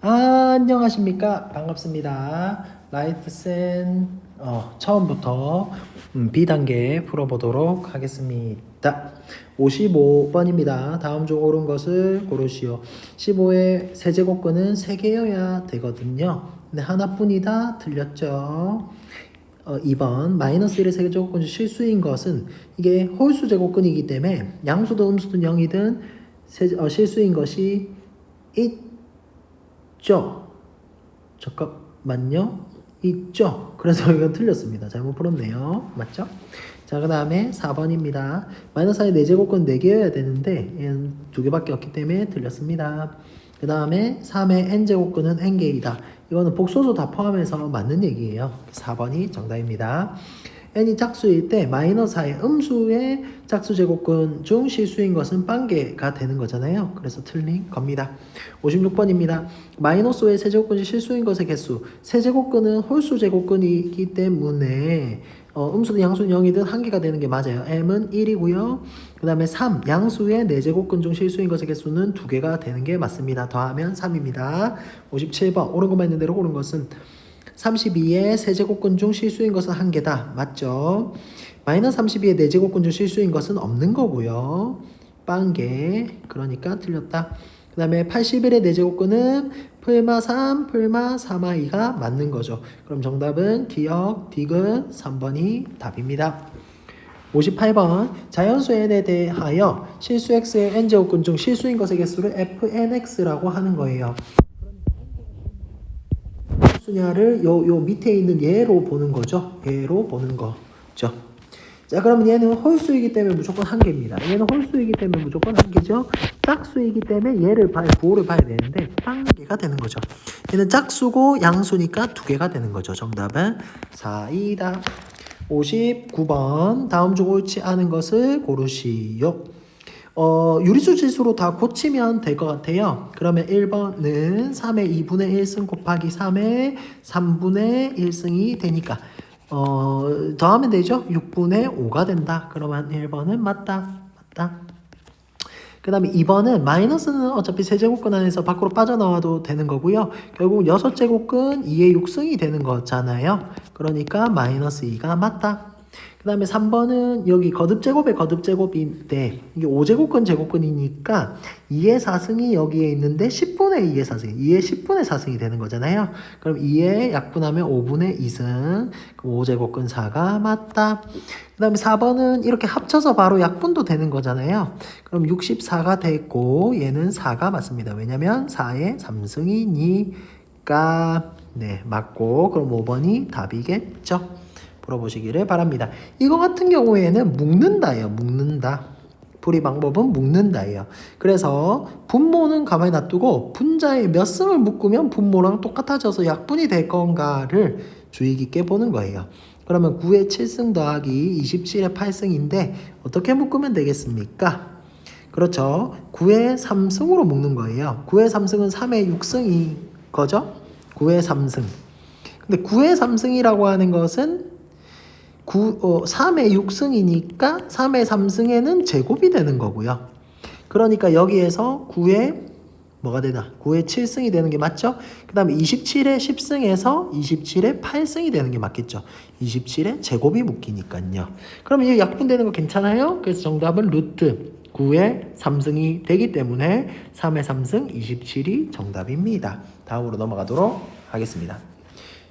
안녕하십니까. 반갑습니다. 라이트센 처음부터 B단계 풀어보도록 하겠습니다. 55번입니다. 다음 중 옳은 것을 고르시오. 15의 세제곱근은 3개여야 되거든요. 근데 하나뿐이다. 틀렸죠. 2번 마이너스 1의 세제곱근 중 실수인 것은 이게 홀수 제곱근이기 때문에 양수든 음수든 0이든 실수인 것이 있죠. 잠깐만요. 있죠. 그래서 이건 틀렸습니다. 잘못 풀었네요. 맞죠? 자, 그 다음에 4번입니다. 마이너스 4의 4제곱근 4개여야 되는데 얘는 2개밖에 없기 때문에 틀렸습니다. 그 다음에 3의 n제곱근은 n개이다. 이거는 복소수 다 포함해서 맞는 얘기예요. 4번이 정답입니다. n이 짝수일 때 마이너스 4의 음수의 짝수 제곱근 중 실수인 것은 빵개가 되는 거잖아요. 그래서 틀린 겁니다. 56번입니다. 마이너스 5의 세제곱근이 실수인 것의 개수. 세제곱근은 홀수 제곱근이기 때문에 음수든 양수든 0이든 한 개가 되는 게 맞아요. m은 1이고요. 그 다음에 3, 양수의 4제곱근 중 실수인 것의 개수는 2개가 되는 게 맞습니다. 더하면 3입니다. 57번, 옳은 것만 있는 대로 옳은 것은 32의 세제곱근 중 실수인 것은 1개다. 맞죠? 마이너스 32의 4제곱근 중 실수인 것은 없는 거고요. 빵개. 그러니까 틀렸다. 그 다음에 81의 4제곱근은 풀마 3, 풀마 3마 2가 맞는 거죠. 그럼 정답은 기억, 디귿 3번이 답입니다. 58번 자연수 n에 대하여 실수 x의 n제곱근 중 실수인 것의 개수를 fnx라고 하는 거예요. 수냐를 요 밑에 있는 얘로 보는 거죠. 얘로 보는 거죠. 자, 그러면 얘는 홀수이기 때문에 무조건 1개입니다. 얘는 홀수이기 때문에 무조건 1개죠. 짝수이기 때문에 얘를 부호를 봐야 되는데 1개가 되는 거죠. 얘는 짝수고 양수니까 2개가 되는 거죠. 정답은 4이다. 59번 다음 중 옳지 않은 것을 고르시오. 유리수 지수로 다 고치면 될 것 같아요. 그러면 1번은 3의 2분의 1승 곱하기 3의 3분의 1승이 되니까 더하면 되죠. 6분의 5가 된다. 그러면 1번은 맞다. 그 다음에 2번은 마이너스는 어차피 세제곱근 안에서 밖으로 빠져나와도 되는 거고요. 결국 6제곱근 2의 6승이 되는 거잖아요. 그러니까 마이너스 2가 맞다. 그 다음에 3번은 여기 거듭제곱의 거듭제곱인데 이게 5제곱근 제곱근이니까 2의 4승이 여기에 있는데 10분의 2의 4승, 2의 10분의 4승이 되는 거잖아요. 그럼 2의 약분하면 5분의 2승, 그럼 5제곱근 4가 맞다. 그 다음에 4번은 이렇게 합쳐서 바로 약분도 되는 거잖아요. 그럼 64가 됐고 얘는 4가 맞습니다. 왜냐면 4의 3승이니까 네, 맞고 그럼 5번이 답이겠죠. 풀어보시기를 바랍니다. 이거 같은 경우에는 묶는다예요. 묶는다. 풀이 방법은 묶는다예요. 그래서 분모는 가만히 놔두고 분자의 몇 승을 묶으면 분모랑 똑같아져서 약분이 될 건가를 주의 깊게 보는 거예요. 그러면 9의 7승 더하기 27의 8승인데 어떻게 묶으면 되겠습니까? 그렇죠. 9의 3승으로 묶는 거예요. 9의 3승은 3의 6승이 거죠? 9의 3승. 근데 9의 3승이라고 하는 것은 3의 6승이니까 3의 3승에는 제곱이 되는 거고요. 그러니까 여기에서 9의 뭐가 되나? 9의 7승이 되는 게 맞죠? 그 다음에 27의 10승에서 27의 8승이 되는 게 맞겠죠? 27의 제곱이 묶이니까요. 그럼 이게 약분되는 거 괜찮아요? 그래서 정답은 루트 9의 3승이 되기 때문에 3의 3승 27이 정답입니다. 다음으로 넘어가도록 하겠습니다.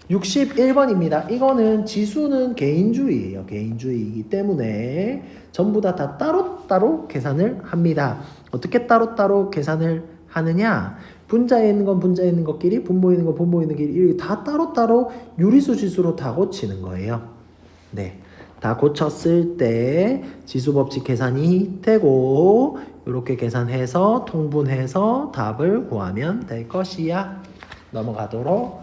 61번입니다. 이거는 지수는 개인주의예요. 개인주의이기 때문에 전부 다 따로따로 계산을 합니다. 어떻게 따로따로 계산을 하느냐? 분자에 있는 건 분자에 있는 것끼리, 분모에 있는 건 분모에 있는 것끼리 이렇게 다 따로따로 유리수 지수로 다 고치는 거예요. 네. 다 고쳤을 때 지수법칙 계산이 되고 이렇게 계산해서 통분해서 답을 구하면 될 것이야. 넘어가도록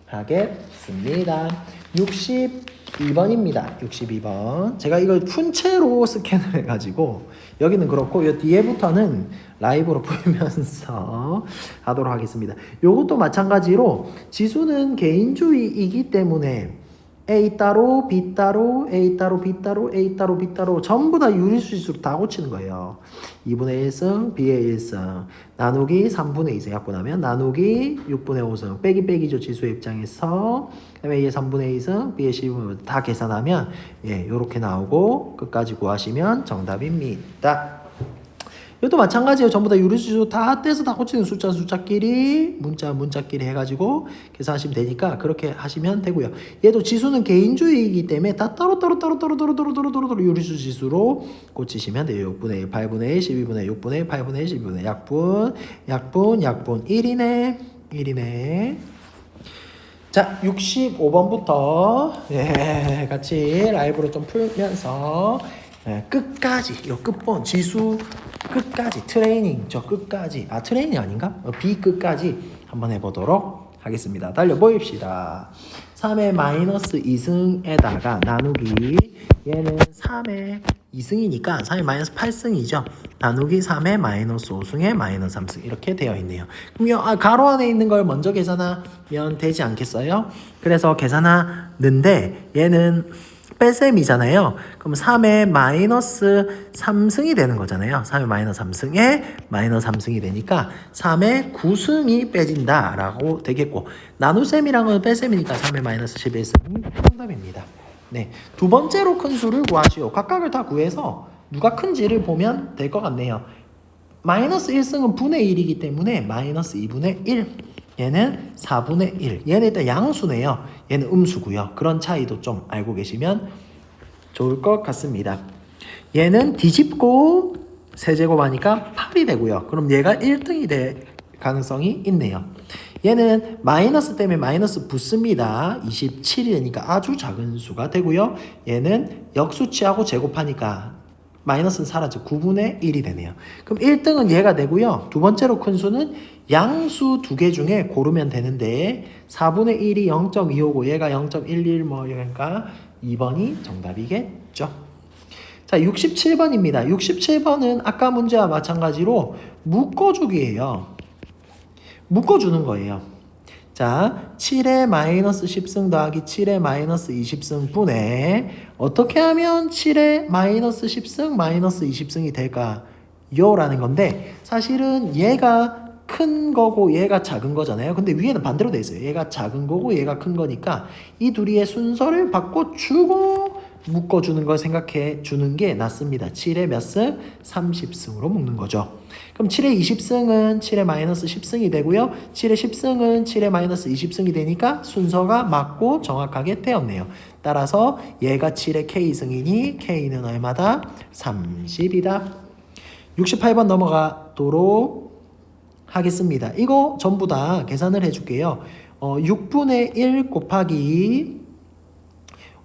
하겠습니다. 62번입니다. 62번. 제가 이걸 푼채로 스캔을 해가지고 여기는 그렇고 이 뒤에부터는 라이브로 풀면서 하도록 하겠습니다. 이것도 마찬가지로 지수는 개인주의이기 때문에 A 따로 B 따로 A 따로 B 따로 A 따로 B 따로 전부 다 유리수지수로 다 고치는 거예요. 2분의 1승 B의 1승 나누기 3분의 2승 약분하면 나누기 6분의 5승 빼기 빼기죠. 지수의 입장에서 그다음에 A의 3분의 2승 B의 12분의 5승 다 계산하면 예, 요렇게 나오고 끝까지 구하시면 정답입니다. 이것도 마찬가지예요. 전부 다 유리수지수 다 떼서 다 고치는 숫자끼리 문자끼리 해가지고 계산하시면 되니까 그렇게 하시면 되고요. 얘도 지수는 개인주의이기 때문에 다 따로따로 유리수 지수로 고치시면 돼요. 6분의 1, 8분의 1, 12분의 1, 6분의 1, 8분의 1, 12분의 1 약분 1이네. 자, 65번부터 예, 같이 라이브로 좀 풀면서 예, 끝까지 요 끝번 지수 끝까지 트레이닝 저 끝까지 트레이닝 아닌가? B 끝까지 한번 해보도록 하겠습니다. 달려 보입시다. 3의 마이너스 2승에다가 나누기 얘는 3의 2승이니까 3의 마이너스 8승이죠. 나누기 3의 마이너스 5승의 마이너스 3승 이렇게 되어 있네요. 그럼 가로 안에 있는 걸 먼저 계산하면 되지 않겠어요? 그래서 계산하는데 얘는 뺄셈이잖아요. 그럼 3의 마이너스 3승이 되는 거잖아요. 3의 마이너스 3승에 마이너스 3승이 되니까 3의 9승이 빼진다 라고 되겠고 나눗셈이란 건 뺄셈이니까 3의 마이너스 11승이 정답입니다. 네, 두 번째로 큰 수를 구하시오. 각각을 다 구해서 누가 큰지를 보면 될 것 같네요. 마이너스 1승은 분의 1이기 때문에 마이너스 2분의 1 얘는 4분의 1 얘는 일단 양수네요. 얘는 음수고요. 그런 차이도 좀 알고 계시면 좋을 것 같습니다. 얘는 뒤집고 세제곱하니까 8이 되고요. 그럼 얘가 1등이 될 가능성이 있네요. 얘는 마이너스 때문에 마이너스 붙습니다. 27이 되니까 아주 작은 수가 되고요. 얘는 역수치하고 제곱하니까 마이너스는 사라져 9분의 1이 되네요. 그럼 1등은 얘가 되고요. 두 번째로 큰 수는 양수 두 개 중에 고르면 되는데 4분의 1이 0.2오고 얘가 0.11 뭐 그러니까 2번이 정답이겠죠. 자, 67번입니다. 67번은 아까 문제와 마찬가지로 묶어주기예요. 묶어주는 거예요. 자, 7의 마이너스 10승 더하기 7의 마이너스 20승 분의 어떻게 하면 7의 마이너스 10승 마이너스 20승이 될까요? 라는 건데 사실은 얘가 큰 거고 얘가 작은 거잖아요. 근데 위에는 반대로 돼 있어요. 얘가 작은 거고 얘가 큰 거니까 이 둘이의 순서를 바꿔주고 묶어주는 걸 생각해 주는 게 낫습니다. 7의 몇 승? 30승으로 묶는 거죠. 그럼 7의 20승은 7의 마이너스 10승이 되고요. 7의 10승은 7의 마이너스 20승이 되니까 순서가 맞고 정확하게 되었네요. 따라서 얘가 7의 K승이니 K는 얼마다? 30이다. 68번 넘어가도록 하겠습니다. 이거 전부 다 계산을 해줄게요. 6분의 1 곱하기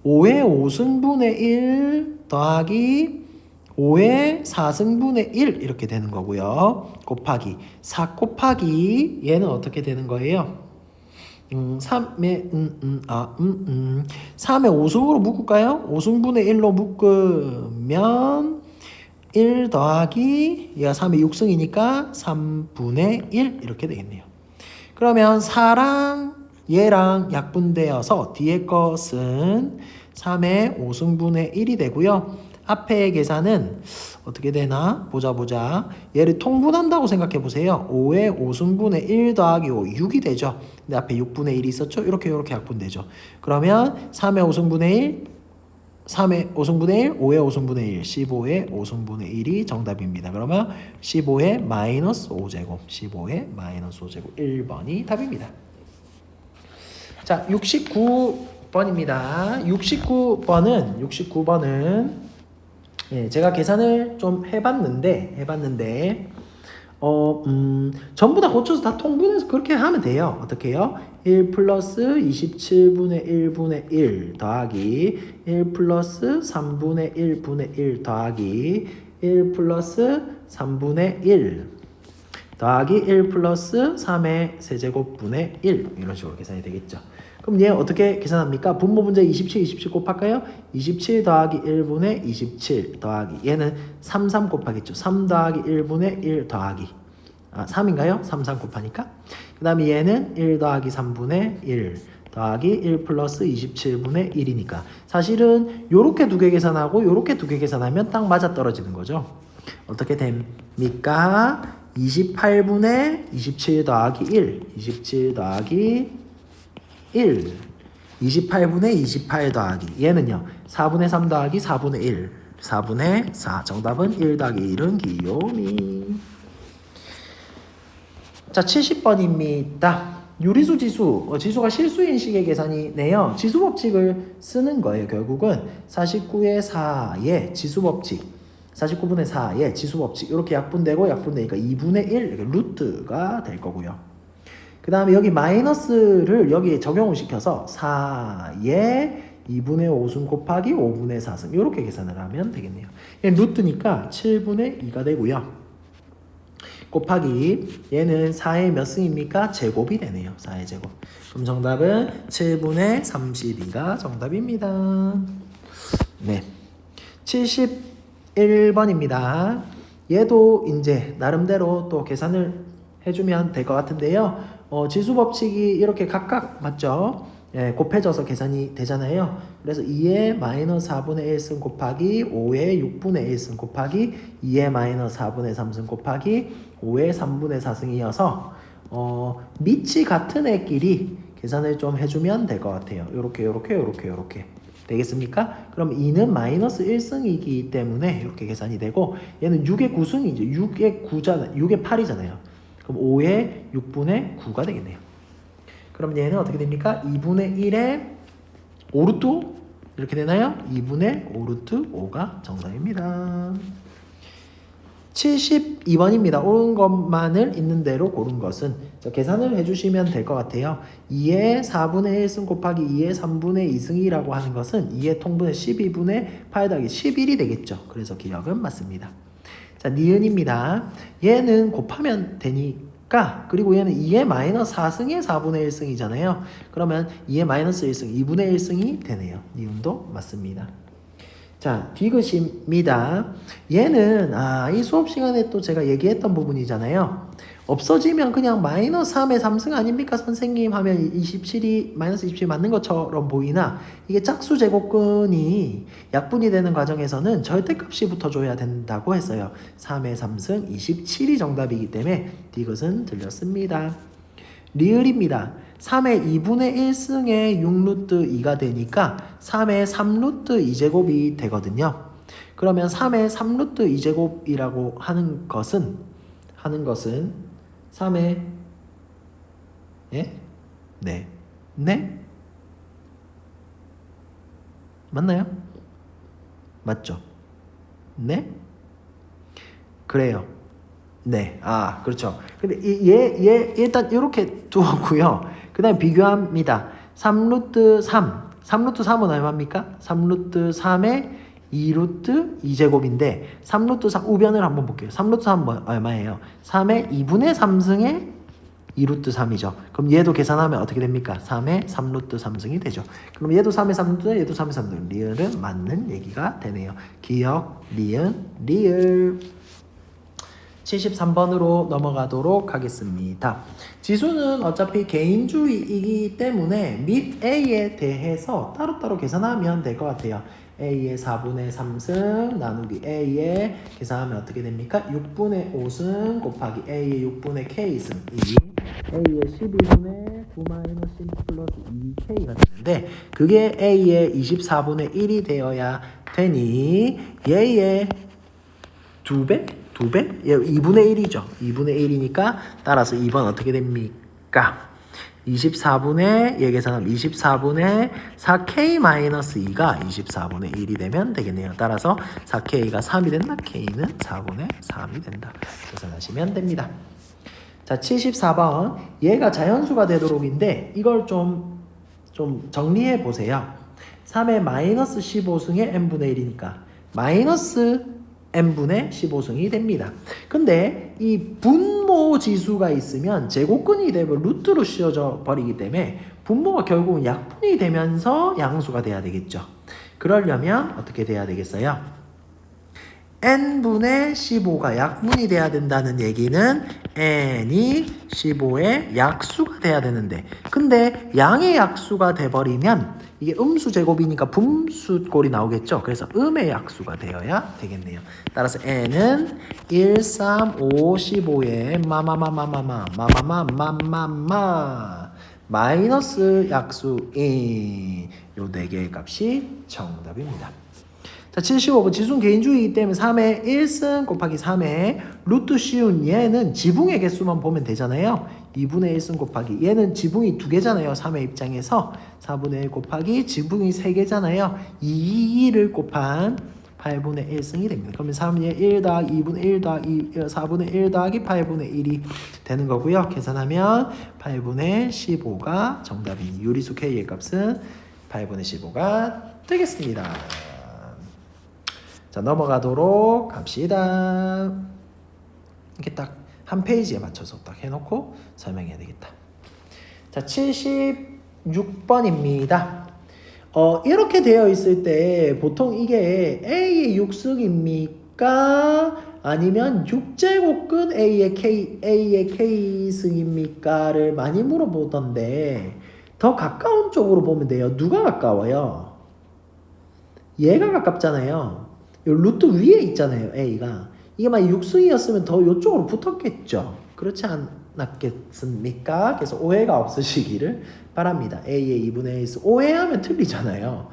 5의 5승분의 1 더하기 5의 4승분의 1 이렇게 되는 거고요. 곱하기 4 곱하기 얘는 어떻게 되는 거예요? 3의 5승으로 묶을까요? 5승분의 1로 묶으면 1 더하기 얘가 3의 6승이니까 3분의 1 이렇게 되겠네요. 그러면 4랑 얘랑 약분되어서 뒤에 것은 3의 5승분의 1이 되고요. 앞에 계산은 어떻게 되나? 보자. 얘를 통분한다고 생각해 보세요. 5의 5승분의 1 더하기 5, 6이 되죠. 근데 앞에 6분의 1이 있었죠? 이렇게 약분되죠. 그러면 3의 5승분의 1, 3의 5승분의 1, 5의 5승분의 1, 15의 5승분의 1이 정답입니다. 그러면 15의 마이너스 5제곱, 15의 마이너스 5제곱 1번이 답입니다. 자, 69번입니다. 69번은 예, 제가 계산을 좀 해봤는데 전부 다 고쳐서 다 통분해서 그렇게 하면 돼요. 어떻게 해요? 1 플러스 27분의 1분의 1 더하기 1 플러스 3분의 1분의 1 더하기 1 플러스 3분의 1 더하기 1 플러스 3의 세제곱분의 1 이런 식으로 계산이 되겠죠. 그럼 얘 어떻게 계산합니까? 분모 문제 27 곱할까요? 27 더하기 1분의 27 더하기 얘는 3 곱하겠죠. 3 더하기 1분의 1 더하기 3인가요? 3 곱하니까 그 다음에 얘는 1 더하기 3분의 1 더하기 1 플러스 27분의 1이니까 사실은 요렇게 두 개 계산하고 요렇게 두 개 계산하면 딱 맞아떨어지는 거죠. 어떻게 됩니까? 28분의 27 더하기 1 27 더하기 1 28분의 28 더하기 얘는요 4분의 3 더하기 4분의 1 4분의 4 정답은 1 더하기 1은 귀요미. 자 70번입니다. 유리수 지수, 지수가 실수인 식의 계산이네요. 지수법칙을 쓰는 거예요. 결국은 49의 4의 지수법칙 49분의 4의 지수법칙 이렇게 약분되고 약분되니까 2분의 1 이렇게 루트가 될 거고요. 그 다음에 여기 마이너스를 여기에 적용을 시켜서 4의 2분의 5승 곱하기 5분의 4승 이렇게 계산을 하면 되겠네요. 루트니까 7분의 2가 되고요. 곱하기 얘는 4의 몇 승입니까? 제곱이 되네요. 4의 제곱. 그럼 정답은 7분의 32가 정답입니다. 네. 71번입니다. 얘도 이제 나름대로 또 계산을 해주면 될 것 같은데요. 지수 법칙이 이렇게 각각 맞죠? 예, 곱해져서 계산이 되잖아요. 그래서 2의 마이너스 4분의 1승 곱하기 5의 6분의 1승 곱하기 2의 마이너스 4분의 3승 곱하기 5의 3분의 4승이어서 밑이 같은 애끼리 계산을 좀 해주면 될 것 같아요. 요렇게 되겠습니까? 그럼 2는 마이너스 1승이기 때문에 이렇게 계산이 되고 얘는 6의 9승이죠. 6의 8이잖아요. 그럼 5의 6분의 9가 되겠네요. 그럼 얘는 어떻게 됩니까? 2분의 1의 5루트 이렇게 되나요? 2분의 5루트 5가 정답입니다. 72번입니다. 옳은 것만을 있는 대로 고른 것은 계산을 해주시면 될 것 같아요. 2의 4분의 1승 곱하기 2의 3분의 2승이라고 하는 것은 2의 통분의 12분의 8 더하기 11이 되겠죠. 그래서 기억은 맞습니다. 자, 니은입니다. 얘는 곱하면 되니까 그리고 얘는 2의 마이너스 4승의 4분의 1승이잖아요. 그러면 2의 마이너스 1승 2분의 1승이 되네요. 니은도 맞습니다. 자, 디귿입니다. 얘는 이 수업 시간에 또 제가 얘기했던 부분이잖아요. 없어지면 그냥 마이너스 3의 3승 아닙니까 선생님 하면 27이 마이너스 27이 맞는 것처럼 보이나 이게 짝수 제곱근이 약분이 되는 과정에서는 절대값이 붙어줘야 된다고 했어요. 3의 3승 27이 정답이기 때문에 디귿은 틀렸습니다. 리을입니다. 3의 2분의 1승의 6루트 2가 되니까 3의 3루트 2제곱이 되거든요. 그러면 3의 3루트 2제곱이라고 하는 것은 3의 예? 네? 맞나요? 맞죠? 네? 그래요. 네, 그렇죠. 근데 얘 일단 이렇게 두었고요. 그 다음에 비교합니다. 3루트 3은 얼마입니까? 3루트 3의 2루트 2제곱인데 3루트 3 우변을 한번 볼게요. 3루트 3 얼마예요? 3의 2분의 3승의 2루트 3이죠. 그럼 얘도 계산하면 어떻게 됩니까? 3의 3루트 3승이 되죠. 그럼 얘도 3의 3루트, 얘도 3의 3루트. 리을은 맞는 얘기가 되네요. 기억, 리은, 리을. 73번으로 넘어가도록 하겠습니다. 지수는 어차피 개인주의이기 때문에 밑 A에 대해서 따로따로 계산하면 될 것 같아요. A의 4분의 3승 나누기 A에 계산하면 어떻게 됩니까? 6분의 5승 곱하기 A의 6분의 K승 2 A의 12분의 9 마이너스 10 플러스 2K가 되는데 그게 A의 24분의 1이 되어야 되니 얘의 2배? 2배? 2분의 1이죠. 2분의 1이니까 따라서 2번 어떻게 됩니까? 24분의 얘 계산하면 24분의 4K-2가 24분의 1이 되면 되겠네요. 따라서 4K가 3이 된다. K는 4분의 3이 된다. 계산하시면 됩니다. 자, 74번. 얘가 자연수가 되도록인데 이걸 좀 정리해 보세요. 3의 마이너스 15승의 n분의 1이니까 마이너스 n분의 15승이 됩니다. 근데 이 분모 지수가 있으면 제곱근이 되면 루트로 씌워져 버리기 때문에 분모가 결국은 약분이 되면서 양수가 돼야 되겠죠. 그러려면 어떻게 돼야 되겠어요? n분의 15가 약분이 돼야 된다는 얘기는 n이 15의 약수가 돼야 되는데, 근데 양의 약수가 돼버리면 이게 음수 제곱이니까 분수꼴이 나오겠죠. 그래서 음의 약수가 되어야 되겠네요. 따라서 n은 1, 3, 5, 15의 마이너스 약수인 요 4개의 값이 정답입니다. 자, 75번 지수는 개인주의이기 때문에 3의 1승 곱하기 3의 루트 씌운 얘는 지붕의 개수만 보면 되잖아요. 2분의 1승 곱하기 얘는 지붕이 2개잖아요. 3의 입장에서 4분의 1 곱하기 지붕이 3개잖아요. 2를 곱한 8분의 1승이 됩니다. 그러면 3의 1 더하기 2분의 1 더하기 4분의 1 더하기 8분의 1이 되는 거고요. 계산하면 8분의 15가 정답인 유리수 K의 값은 8분의 15가 되겠습니다. 자, 넘어가도록 합시다. 이렇게 딱 한 페이지에 맞춰서 딱 해놓고 설명해야 되겠다. 자, 76번입니다. 이렇게 되어 있을 때 보통 이게 A의 6승입니까? 아니면 6제곱근 A의 K승입니까?를 많이 물어보던데 더 가까운 쪽으로 보면 돼요. 누가 가까워요? 얘가 가깝잖아요. 요 루트 위에 있잖아요. A가. 이게 만약 6승이었으면 더 이쪽으로 붙었겠죠. 그렇지 않았겠습니까? 그래서 오해가 없으시기를 바랍니다. A의 2분의 1 오해하면 틀리잖아요.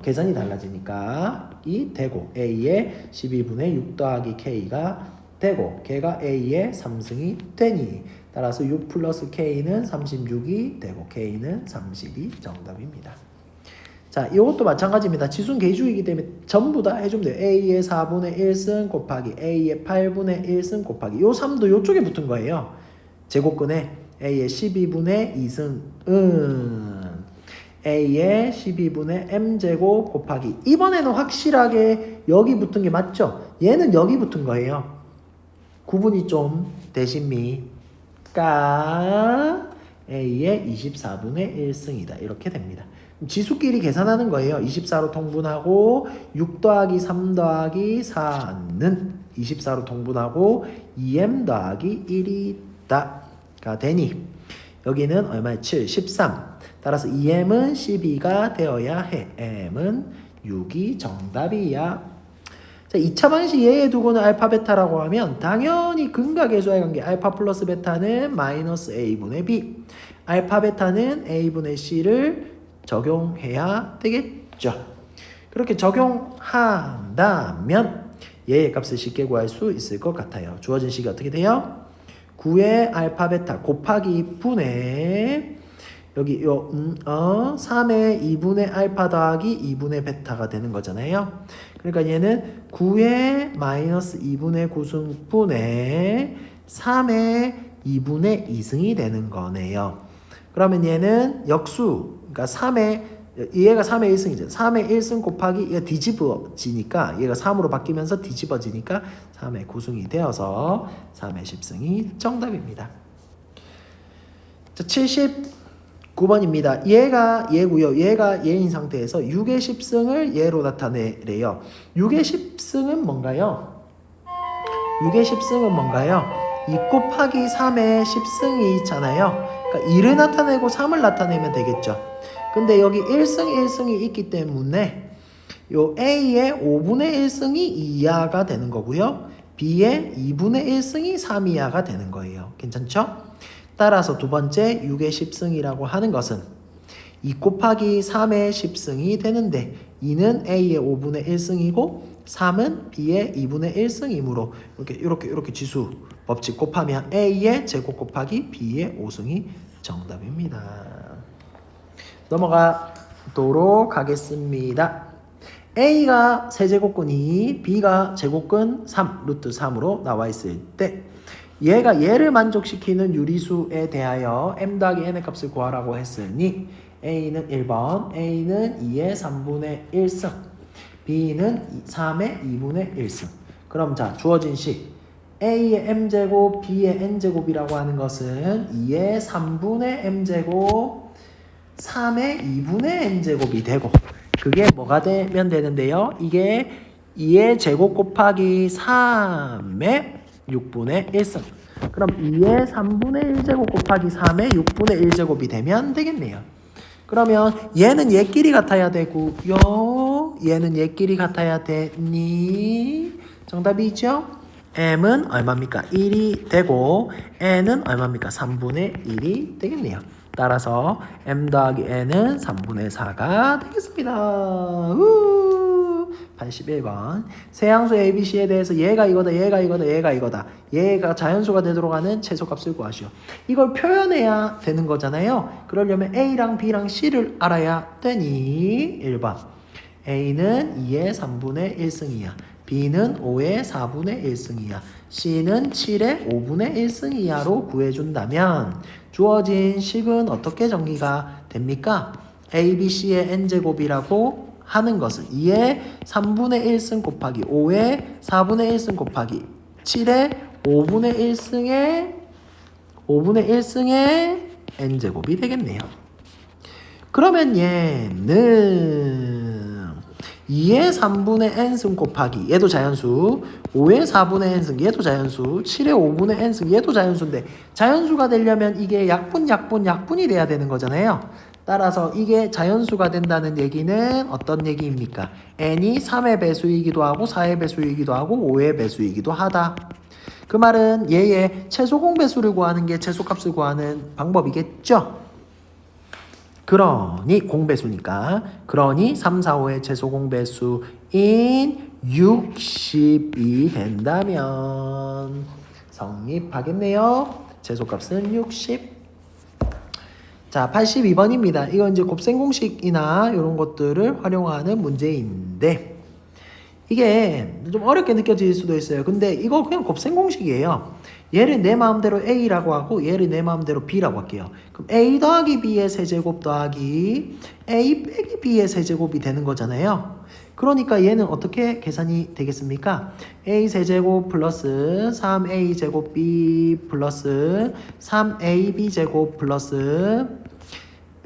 계산이 달라지니까 이 되고 A의 12분의 6 더하기 K가 되고 걔가 A의 3승이 되니 따라서 6 플러스 K는 36이 되고 K는 30이 정답입니다. 자, 이것도 마찬가지입니다. 지수는 개주이기 때문에 전부 다 해주면 돼요. A의 4분의 1승 곱하기 A의 8분의 1승 곱하기 요 3도 요쪽에 붙은 거예요. 제곱근에 A의 12분의 2승은 A의 12분의 M제곱 곱하기 이번에는 확실하게 여기 붙은 게 맞죠? 얘는 여기 붙은 거예요. 구분이 좀 되십니까? A의 24분의 1승이다. 이렇게 됩니다. 지수끼리 계산하는 거예요. 24로 통분하고 6 더하기 3 더하기 4는 24로 통분하고 2m 더하기 1이다가 되니 여기는 얼마야? 7, 13. 따라서 2m은 12가 되어야 해. m은 6이 정답이야. 자, 2차 방식 예에 두고는 알파 베타라고 하면 당연히 근과 계수의 관계 알파 플러스 베타는 마이너스 a분의 b, 알파 베타는 a분의 c를 적용해야 되겠죠. 그렇게 적용한다면 얘의 값을 쉽게 구할 수 있을 것 같아요. 주어진 식이 어떻게 돼요? 9의 알파 베타 곱하기 분의 여기 3의 2분의 알파 더하기 2분의 베타가 되는 거잖아요. 그러니까 얘는 9의 마이너스 2분의 9승분의 3의 2분의 2승이 되는 거네요. 그러면 얘는 역수, 그러니까 3의 얘가 3의 1승이죠. 3의 1승 곱하기 얘가 뒤집어지니까 얘가 3으로 바뀌면서 뒤집어지니까 3의 9승이 되어서 3의 10승이 정답입니다. 자, 79번입니다. 얘가 얘고요. 얘가 얘인 상태에서 6의 10승을 얘로 나타내래요. 6의 10승은 뭔가요? 6의 10승은 뭔가요? 2 곱하기 3의 10승이 있잖아요. 그러니까 2를 나타내고 3을 나타내면 되겠죠. 근데 여기 1승 1승이 있기 때문에 요 A의 5분의 1승이 2이하가 되는 거고요. B의 2분의 1승이 3이하가 되는 거예요. 괜찮죠? 따라서 두 번째 6의 10승이라고 하는 것은 2 곱하기 3의 10승이 되는데 2는 A의 5분의 1승이고 3은 B의 2분의 1승이므로 이렇게 지수 법칙 곱하면 A의 제곱 곱하기 B의 5승이 정답입니다. 넘어가도록 하겠습니다. A가 세제곱근이 B가 제곱근 3, 루트 3으로 나와 있을 때 얘가 얘를 만족시키는 유리수에 대하여 m 더하기 n의 값을 구하라고 했으니 A는 1번, A는 2의 3분의 1승, B는 3의 2분의 1승. 그럼 자, 주어진 식 A의 m제곱, B의 n제곱이라고 하는 것은 2의 3분의 m제곱, 3의 2분의 n제곱이 되고 그게 뭐가 되면 되는데요? 이게 2의 제곱 곱하기 3의 6분의 1승. 그럼 2의 3분의 1제곱 곱하기 3의 6분의 1제곱이 되면 되겠네요. 그러면 얘는 얘끼리 같아야 되고요. 얘는 얘끼리 같아야 되니 정답이죠? m은 얼마입니까? 1이 되고 n은 얼마입니까? 3분의 1이 되겠네요. 따라서 m 더하기 n은 3분의 4가 되겠습니다. 81번. 세항수 ABC에 대해서 얘가 이거다, 얘가 이거다, 얘가 이거다. 얘가 자연수가 되도록 하는 최소값을 구하시오. 이걸 표현해야 되는 거잖아요. 그러려면 A랑 B랑 C를 알아야 되니 1번. A는 2의 3분의 1승이야. B는 5의 4분의 1승이야. C는 7의 5분의 1승이야로 구해준다면 주어진 식은 어떻게 정리가 됩니까? ABC의 n제곱이라고 하는 것은 2의 3분의 1승 곱하기 5의 4분의 1승 곱하기 7의 5분의 1승의 n제곱이 되겠네요. 그러면 얘는 2의 3분의 n승 곱하기 얘도 자연수, 5의 4분의 n승 얘도 자연수, 7의 5분의 n승 얘도 자연수인데 자연수가 되려면 이게 약분이 돼야 되는 거잖아요. 따라서 이게 자연수가 된다는 얘기는 어떤 얘기입니까? n이 3의 배수이기도 하고 4의 배수이기도 하고 5의 배수이기도 하다. 그 말은 얘의 최소 공배수를 구하는 게 최소값을 구하는 방법이겠죠? 그러니 공배수니까 그러니 3, 4, 5의 최소 공배수인 60이 된다면 성립하겠네요. 최소값은 60. 자, 82번입니다. 이건 이제 곱셈 공식이나 이런 것들을 활용하는 문제인데 이게 좀 어렵게 느껴질 수도 있어요. 근데 이거 그냥 곱셈 공식이에요. 얘를 내 마음대로 A라고 하고 얘를 내 마음대로 B라고 할게요. 그럼 A 더하기 B의 세제곱 더하기 A 빼기 B의 세제곱이 되는 거잖아요. 그러니까 얘는 어떻게 계산이 되겠습니까? A 세제곱 플러스 3A 제곱 B 플러스 3AB 제곱 플러스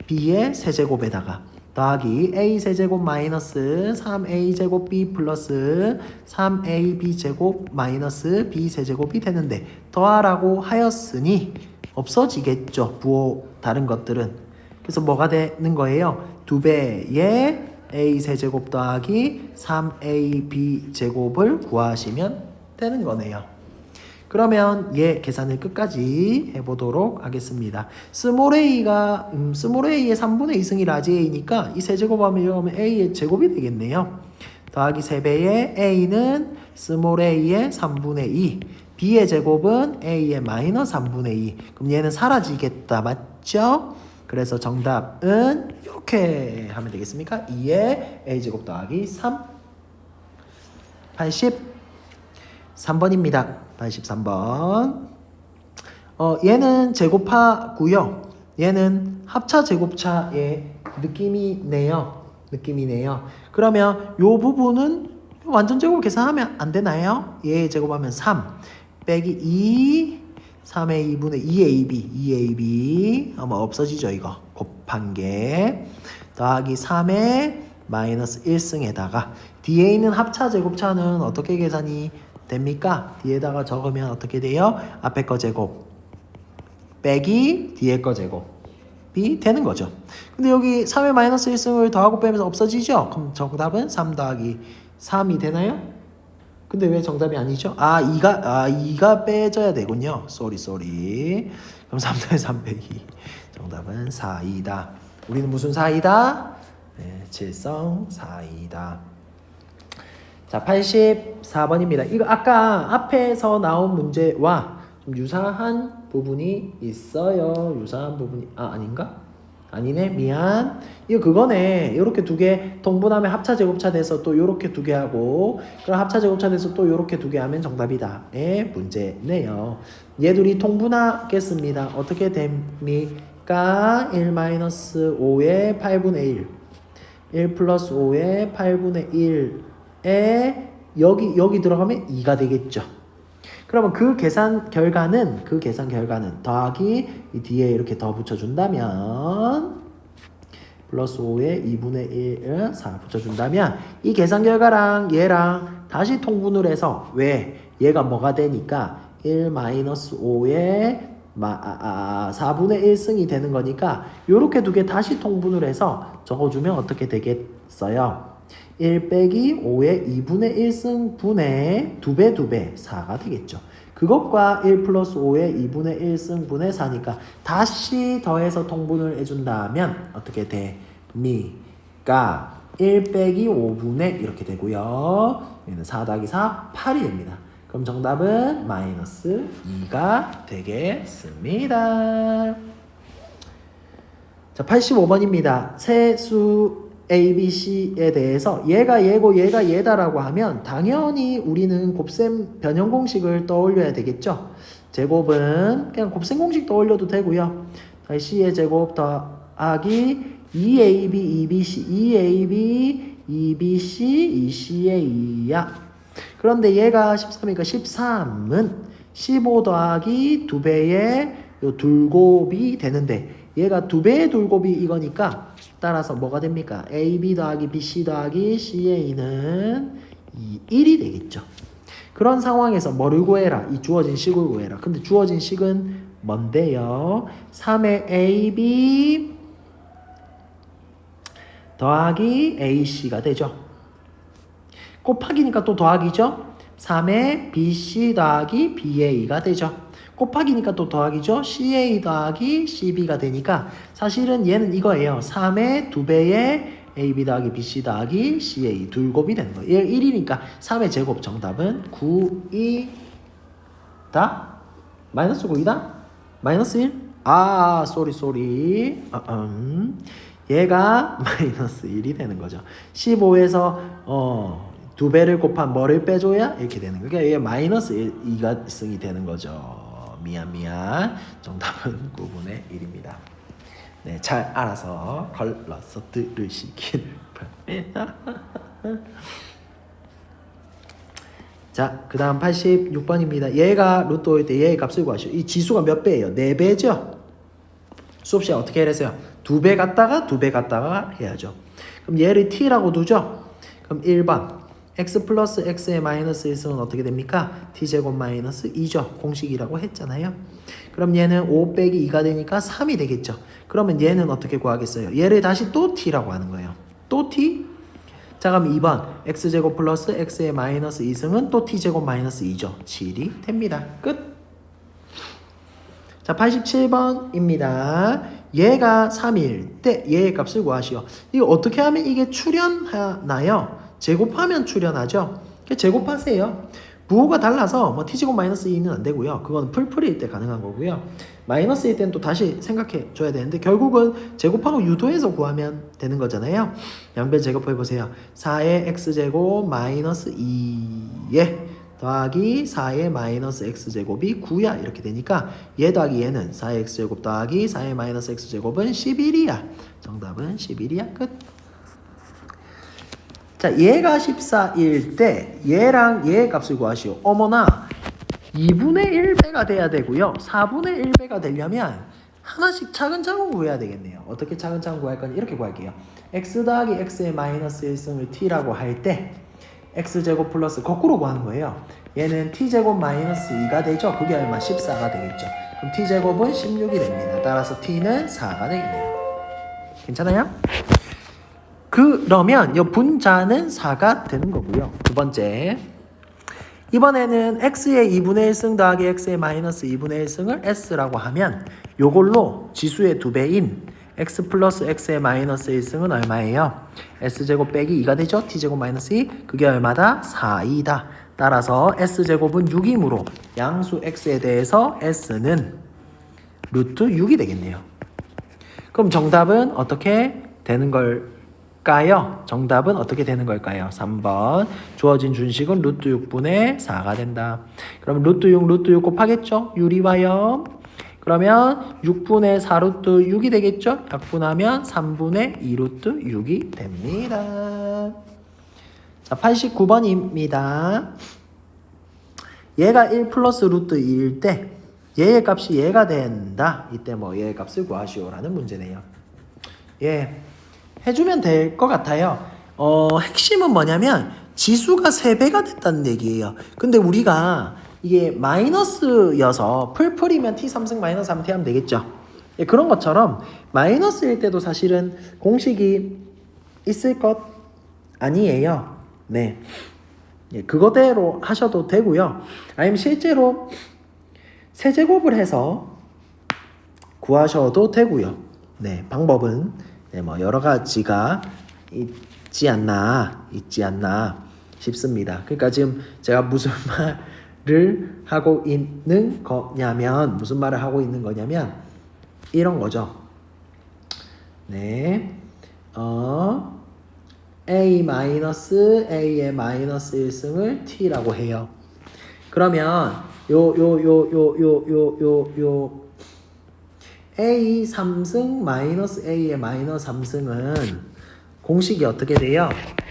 B의 세제곱에다가 더하기 A 세제곱 마이너스 3A 제곱 B 플러스 3AB 제곱 마이너스 B 세제곱이 되는데 더하라고 하였으니 없어지겠죠. 부호 다른 것들은. 그래서 뭐가 되는 거예요? 2배의 A 세제곱 더하기 3AB 제곱을 구하시면 되는 거네요. 그러면 얘 계산을 끝까지 해보도록 하겠습니다. 스몰 a의 3분의 2승이 라지 a니까 이 세제곱하면 이러면 a의 제곱이 되겠네요. 더하기 3배의 a는 스몰 a의 3분의 2, b의 제곱은 a의 마이너스 3분의 2. 그럼 얘는 사라지겠다. 맞죠? 그래서 정답은 이렇게 하면 되겠습니까? 2의 a제곱 더하기 3. 83번입니다. 83번. 얘는 제곱하고요. 얘는 합차 제곱차의 느낌이네요. 그러면 요 부분은 완전 제곱 계산하면 안 되나요? 얘 제곱하면 3 빼기 2 3의 2분의 2AB 아마 없어지죠. 이거 곱한 게 더하기 3의 마이너스 1승에다가 뒤에 있는 합차 제곱차는 어떻게 계산이 됩니까? 뒤에다가 적으면 어떻게 돼요? 앞에 거 제곱 빼기 뒤에 거 제곱이 되는 거죠. 근데 여기 3의 마이너스 1승을 더하고 빼면서 없어지죠? 그럼 정답은 3 더하기 3이 되나요? 근데 왜 정답이 아니죠? 2가 빼져야 되군요. 쏘리. 그럼 3 더하기 3 빼기 정답은 4이다. 우리는 무슨 4이다? 네, 칠성 4이다. 자, 84번입니다. 이거 아까 앞에서 나온 문제와 좀 유사한 부분이 있어요. 아닌가? 아니네. 미안. 이거 그거네. 요렇게 두 개 통분하면 합차 제곱차 돼서 또 요렇게 두 개 하고 그럼 합차 제곱차 돼서 또 요렇게 두 개 하면 정답이다. 의 문제네요. 얘 둘이 통분하겠습니다. 어떻게 됩니까? 1-5의 8분의 1 플러스 5의 8분의 1에 여기 들어가면 2가 되겠죠. 그러면 그 계산 결과는 더하기 이 뒤에 이렇게 더 붙여준다면 플러스 5의 2분의 1을 4 붙여준다면 이 계산 결과랑 얘랑 다시 통분을 해서 왜? 얘가 뭐가 되니까 1-5의 4분의 1승이 되는 거니까 요렇게 두 개 다시 통분을 해서 적어주면 어떻게 되겠어요? 1 빼기 5의 2분의 1승 분의 2배 4가 되겠죠. 그것과 1 플러스 5의 2분의 1승 분의 4니까 다시 더해서 통분을 해준다면 어떻게 됩니까? 1 빼기 5분의 이렇게 되고요. 얘는 4 더하기 4, 8이 됩니다. 그럼 정답은 마이너스 2가 되겠습니다. 자, 85번입니다. 세수 A, B, C에 대해서 얘가 얘고 얘가 얘다라고 하면 당연히 우리는 곱셈 변형 공식을 떠올려야 되겠죠. 제곱은 그냥 곱셈 공식 떠올려도 되고요. C의 제곱 더하기 2AB, 2BC, 2AB, 2BC, 2C의 2야. 그런데 얘가 13이니까 13은 15 더하기 2배의 요 둘곱이 되는데 얘가 2배의 둘곱이 이거니까 따라서 뭐가 됩니까? AB 더하기 BC 더하기 CA는 1이 되겠죠. 그런 상황에서 뭐를 구해라? 이 주어진 식을 구해라. 근데 주어진 식은 뭔데요? 3의 AB 더하기 AC가 되죠. 곱하기니까 또 더하기죠. 3의 BC 더하기 BA가 되죠. 곱하기니까 또 더하기죠. CA 더하기 CB가 되니까 사실은 얘는 이거예요. 3의 2배의 AB 더하기 BC 더하기 CA 둘곱이 되는 거예요. 얘 1이니까 3의 제곱 정답은 9이다. 마이너스 9이다? 마이너스 1? 아, 쏘리. 얘가 마이너스 1이 되는 거죠. 15에서 2배를 곱한 뭐를 빼줘야 이렇게 되는 거예요. 그러니까 얘 마이너스 2가 승이 되는 거죠. 미안. 정답은 9분의 1입니다. 네, 잘 알아서 걸러서 들으시길 바랍니다. 자, 그 다음 86번입니다. 얘가 루트 5일 때 얘의 값을 구하시오. 이 지수가 몇 배예요? 4배죠? 수업 시간 어떻게 해야겠어요? 2배 갔다가 2배 갔다가 해야죠. 그럼 얘를 t라고 두죠? 그럼 1번 x 플러스 x의 마이너스 1승은 어떻게 됩니까? t제곱 마이너스 2죠. 공식이라고 했잖아요. 그럼 얘는 5 빼기 2가 되니까 3이 되겠죠. 그러면 얘는 어떻게 구하겠어요? 얘를 다시 또 t라고 하는 거예요. 또 t? 자, 그럼 2번 x제곱 플러스 x의 마이너스 2승은 또 t제곱 마이너스 2죠. 7이 됩니다. 끝. 자, 87번입니다. 얘가 3일 때 얘의 값을 구하시오. 이거 어떻게 하면 이게 출현하나요? 제곱하면 출현하죠. 제곱하세요. 부호가 달라서 뭐 t제곱 마이너스 2는 안 되고요. 그건 풀풀이일 때 가능한 거고요. 마이너스일 때는 또 다시 생각해 줘야 되는데 결국은 제곱하고 유도해서 구하면 되는 거잖아요. 양변 제곱해 보세요. 4의 x제곱 마이너스 2에 더하기 4의 마이너스 x제곱이 9야. 이렇게 되니까 얘 더하기 얘는 4의 x제곱 더하기 4의 마이너스 x제곱은 11이야. 정답은 11이야. 끝. 자, 얘가 14일 때 얘랑 얘의 값을 구하시오. 어머나 2분의 1배가 돼야 되고요. 4분의 1배가 되려면 하나씩 차근차근 구해야 되겠네요. 어떻게 차근차근 구할 거냐? 이렇게 구할게요. x 더하기 x의 마이너스 1승을 t라고 할 때 x제곱 플러스 거꾸로 구하는 거예요. 얘는 t제곱 마이너스 2가 되죠. 그게 얼마? 14가 되겠죠. 그럼 t제곱은 16이 됩니다. 따라서 t는 4가 되겠네요. 괜찮아요? 그러면 이 분자는 4가 되는 거고요. 두 번째, 이번에는 x의 2분의 1승 더하기 x의 마이너스 2분의 1승을 s라고 하면 요걸로 지수의 2배인 x 플러스 x의 마이너스 1승은 얼마예요? s제곱 빼기 2가 되죠? t제곱 마이너스 2 그게 얼마다? 4이다. 따라서 s제곱은 6이므로 양수 x에 대해서 s는 루트 6이 되겠네요. 그럼 정답은 어떻게 되는 걸까요? 정답은 어떻게 되는 걸까요? 3번 주어진 준식은 루트 6분의 4가 된다. 그럼 루트 6 곱하겠죠? 유리와요. 그러면 6분의 4 루트 6이 되겠죠? 약분하면 3분의 2 루트 6이 됩니다. 자, 89번입니다. 얘가 1 플러스 루트 2일 때 얘의 값이 얘가 된다. 이때 뭐 얘의 값을 구하시오라는 문제네요. 예, 해주면 될 것 같아요. 핵심은 뭐냐면 지수가 3배가 됐다는 얘기예요. 근데 우리가 이게 마이너스여서 풀풀이면 t3승 마이너스 3t 하면 되겠죠. 예, 그런 것처럼 마이너스일 때도 사실은 공식이 있을 것 아니에요. 네. 예, 그거대로 하셔도 되고요. 아니면 실제로 세제곱을 해서 구하셔도 되고요. 네, 방법은 네, 뭐 여러 가지가 있지 않나 싶습니다. 그러니까 지금 제가 무슨 말을 하고 있는 거냐면 이런 거죠. 네, a 마이너스 a의 마이너스 1승을 t라고 해요. 그러면 요 a 3승 마이너스 a의 마이너스 3승은 공식이 어떻게 돼요?